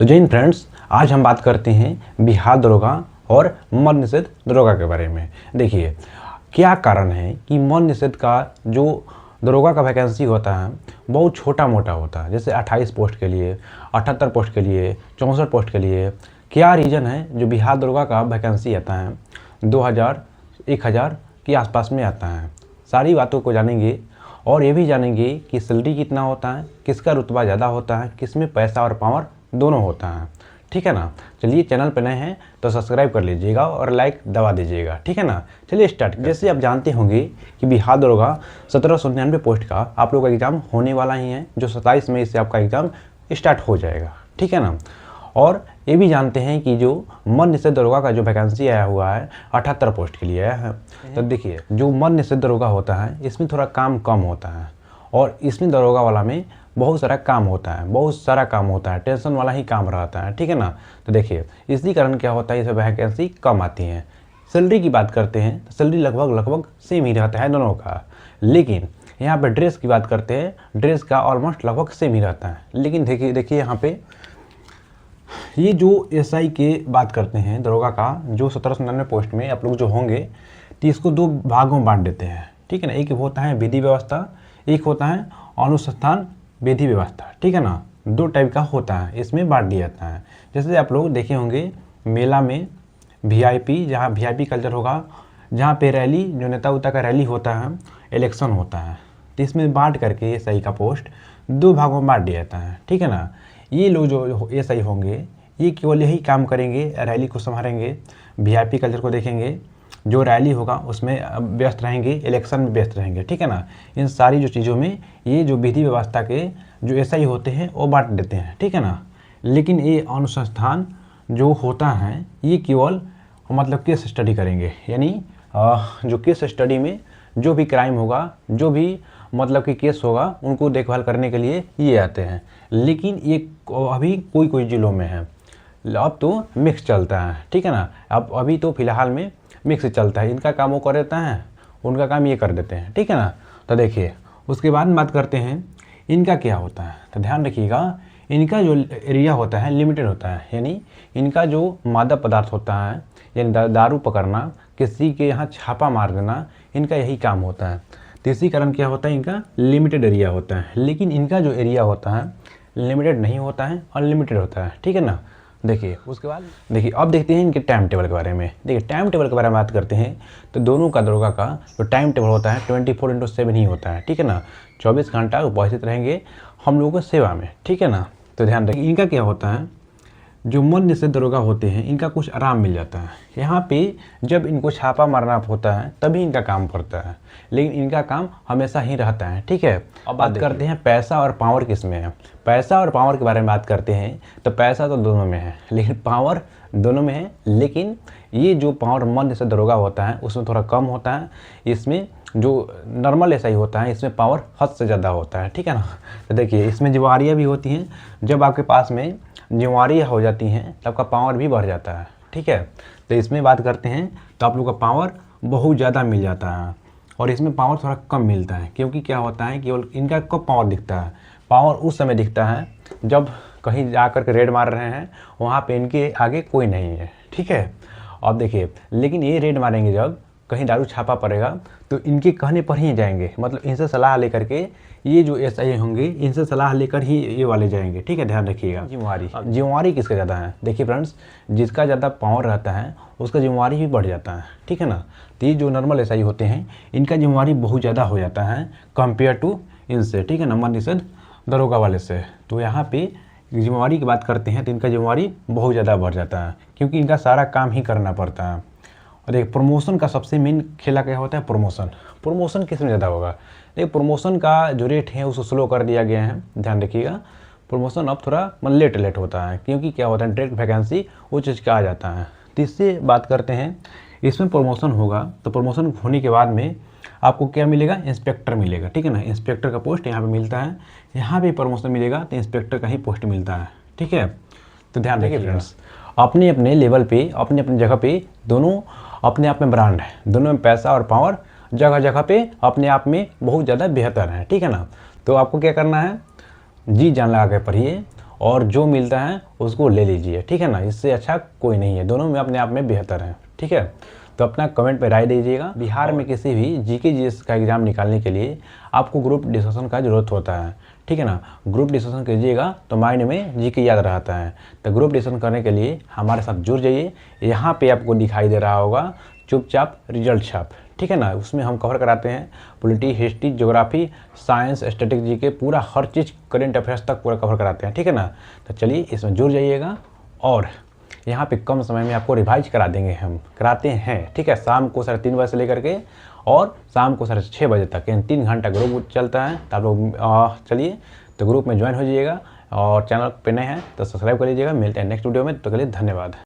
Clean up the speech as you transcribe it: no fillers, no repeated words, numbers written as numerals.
तो जय हिंद फ्रेंड्स, आज हम बात करते हैं बिहार दरोगा और मद्य निषेध दरोगा के बारे में। देखिए, क्या कारण है कि मद्य निषेध का जो दरोगा का वैकेंसी होता है बहुत छोटा मोटा होता है। जैसे 28 पोस्ट के लिए, 78 पोस्ट के लिए, 64 पोस्ट के लिए। क्या रीज़न है जो बिहार दरोगा का वैकेंसी आता है 2000 1000 के आसपास में आता है। सारी बातों को जानेंगे और ये भी जानेंगे कि सैलरी कितना होता है, किसका रुतबा ज़्यादा होता है, किसमें पैसा और पावर दोनों होता है। ठीक है ना। चलिए, चैनल पर नए हैं तो सब्सक्राइब कर लीजिएगा और लाइक दबा दीजिएगा। ठीक है ना। चलिए स्टार्ट। जैसे आप जानते होंगे कि बिहार दरोगा 1799 पोस्ट का आप लोग का एग्ज़ाम होने वाला ही है, जो 27 मई से आपका एग्ज़ाम स्टार्ट हो जाएगा। ठीक है ना। और ये भी जानते हैं कि जो मद्य निषेध दरोगा का जो वैकेंसी आया हुआ है 78 पोस्ट के लिए आया है। तो देखिए, जो मद्य निषेध दरोगा होता है इसमें थोड़ा काम कम होता है और इसमें दरोगा वाला में बहुत सारा काम होता है, बहुत सारा काम होता है, टेंशन वाला ही काम रहता है। ठीक है ना। तो देखिए, इसी कारण क्या होता है, इसमें वैकेंसी कम आती है। सैलरी की बात करते हैं तो सैलरी लगभग सेम ही रहता है दोनों का। लेकिन यहाँ पे ड्रेस की बात करते हैं, ड्रेस का ऑलमोस्ट लगभग सेम ही रहता है। लेकिन देखिए यहाँ पे ये जो एसआई के बात करते हैं दरोगा का, जो 1799 पोस्ट में आप लोग जो होंगे, तो इसको दो भागों में बांट देते हैं। ठीक है ना। एक होता है विधि व्यवस्था, एक होता है अनुसंधान विधि व्यवस्था। ठीक है ना। दो टाइप का होता है, इसमें बांट दिया जाता है। जैसे आप लोग देखे होंगे मेला में वीआईपी, जहाँ वीआईपी कल्चर होगा, जहाँ पे रैली, जो नेता उता का रैली होता है, इलेक्शन होता है, तो इसमें बांट करके एसआई का पोस्ट दो भागों में बांट दिया जाता है। ठीक है ना। ये लोग जो एसआई होंगे ये केवल यही काम करेंगे, रैली को संभालेंगे, वीआईपी कल्चर को देखेंगे, जो रैली होगा उसमें व्यस्त रहेंगे, इलेक्शन में व्यस्त रहेंगे। ठीक है ना। इन सारी जो चीज़ों में ये जो विधि व्यवस्था के जो एसआई होते हैं वो बांट देते हैं। ठीक है ना। लेकिन ये अनुसंधान जो होता है ये केवल मतलब केस स्टडी करेंगे, यानी जो केस स्टडी में जो भी क्राइम होगा, जो भी मतलब कि केस होगा, उनको देखभाल करने के लिए ये आते हैं। लेकिन ये अभी कोई ज़िलों में है, अब तो मिक्स चलता है। ठीक है ना। अब अभी तो फिलहाल में मिक्स चलता है। इनका काम वो कर देता है, उनका काम ये कर देते हैं। ठीक है ना। तो देखिए, उसके बाद बात करते हैं इनका क्या होता है। तो ध्यान रखिएगा, इनका जो एरिया होता है लिमिटेड होता है, यानी इनका जो मादक पदार्थ होता है, यानी दारू पकड़ना, किसी के यहाँ छापा मार देना, इनका यही काम होता है। तो इसी कारण क्या होता है, इनका लिमिटेड एरिया होता है। लेकिन इनका जो एरिया होता है लिमिटेड नहीं होता है, अनलिमिटेड होता है। ठीक है ना। देखिए, उसके बाद देखिए अब देखते हैं इनके टाइम टेबल के बारे में। देखिए, टाइम टेबल के बारे में बात करते हैं तो दोनों का दरोगा का जो टाइम टेबल होता है 24/7 ही होता है। ठीक है ना। 24 घंटा उपस्थित रहेंगे हम लोगों को सेवा में। ठीक है ना। तो ध्यान रखिए, इनका क्या होता है, जो मद्य निषेध दरोगा होते हैं इनका कुछ आराम मिल जाता है। यहाँ पे जब इनको छापा मारना होता है तभी इनका काम पड़ता है, लेकिन इनका काम हमेशा ही रहता है। ठीक है। अब बात करते हैं पैसा और पावर किस में है। पैसा और पावर के बारे में बात करते हैं तो पैसा तो दोनों में है, लेकिन पावर दोनों में है। लेकिन ये जो पावर मद्य निषेध दरोगा होता है उसमें थोड़ा कम होता है। इसमें जो नॉर्मल ऐसा ही होता है, इसमें पावर हद से ज़्यादा होता है। ठीक है ना। तो देखिए, इसमें जिम्मेवारियाँ भी होती हैं। जब आपके पास में जिम्मेवारियाँ हो जाती हैं तब आपका पावर भी बढ़ जाता है। ठीक है। तो इसमें बात करते हैं तो आप लोग का पावर बहुत ज़्यादा मिल जाता है और इसमें पावर थोड़ा कम मिलता है, क्योंकि क्या होता है केवल इनका कब पावर दिखता है, पावर उस समय दिखता है जब कहीं जा कर के रेड मार रहे हैं, वहाँ पे इनके आगे कोई नहीं है। ठीक है। अब देखिए, लेकिन ये रेड मारेंगे जब कहीं दारू छापा पड़ेगा तो इनके कहने पर ही जाएंगे, मतलब इनसे सलाह लेकर के, ये जो एसआई होंगे इनसे सलाह लेकर ही ये वाले जाएंगे। ठीक है। ध्यान रखिएगा। जिम्मेवारी किसका ज़्यादा है। देखिए फ्रेंड्स, जिसका ज़्यादा पावर रहता है उसका जिम्मेवारी भी बढ़ जाता है। ठीक है ना। तो ये जो नॉर्मल एसआई होते हैं इनका जिम्मेवारी बहुत ज़्यादा हो जाता है कंपेयर टू इनसे। ठीक है ना, मद्य निषेध दरोगा वाले से। तो यहाँ पे जिम्मेवारी की बात करते हैं तो इनका जिम्मेवारी बहुत ज़्यादा बढ़ जाता है, क्योंकि इनका सारा काम ही करना पड़ता है। और एक प्रमोशन का सबसे मेन खेला क्या होता है, प्रमोशन किस में ज़्यादा होगा। देखिए, प्रमोशन का जो रेट है उसको स्लो कर दिया गया है। ध्यान रखिएगा, प्रमोशन अब थोड़ा लेट होता है, क्योंकि क्या होता है डायरेक्ट वैकेंसी वो चीज़ का आ जाता है। तो इससे बात करते हैं, इसमें प्रमोशन होगा तो प्रमोशन होने के बाद में आपको क्या मिलेगा, इंस्पेक्टर मिलेगा। ठीक है ना। इंस्पेक्टर का पोस्ट यहाँ पे मिलता है, यहाँ पे प्रमोशन मिलेगा तो इंस्पेक्टर का ही पोस्ट मिलता है। ठीक है। तो ध्यान रखिए फ्रेंड्स, अपने अपने लेवल पे, अपने अपने जगह पे दोनों अपने आप में ब्रांड है। दोनों में पैसा और पावर जगह जगह पे अपने आप में बहुत ज़्यादा बेहतर है। ठीक है ना। तो आपको क्या करना है, जी जान लगा के पढ़िए और जो मिलता है उसको ले लीजिए, ठीक है ना। इससे अच्छा कोई नहीं है, दोनों में अपने आप में बेहतर है, ठीक है। तो अपना कमेंट पे राय दीजिएगा। बिहार में किसी भी जीके जीएस का एग्ज़ाम निकालने के लिए आपको ग्रुप डिस्कशन का ज़रूरत होता है, ठीक है ना। ग्रुप डिस्कशन कीजिएगा तो माइंड में जीके याद रहता है। तो ग्रुप डिस्कशन करने के लिए हमारे साथ जुड़ जाइए। यहाँ पे आपको दिखाई दे रहा होगा चुपचाप रिजल्ट छाप, ठीक है ना। उसमें हम कवर कराते हैं polity, history, geography, science, static, GK, पूरा हर चीज़ करेंट अफेयर्स तक पूरा कवर कराते हैं, ठीक है ना। तो चलिए इसमें जुड़ जाइएगा और यहाँ पे कम समय में आपको रिवाइज करा देंगे, हम कराते हैं, ठीक है। शाम को 3:30 बजे से लेकर के और शाम को 6:30 बजे तक, यानी 3 घंटा ग्रुप चलता है। तो आप लोग चलिए तो ग्रुप में ज्वाइन हो जाइएगा और चैनल पे नए हैं तो सब्सक्राइब कर लीजिएगा। मिलते हैं नेक्स्ट वीडियो में, तो के लिए धन्यवाद।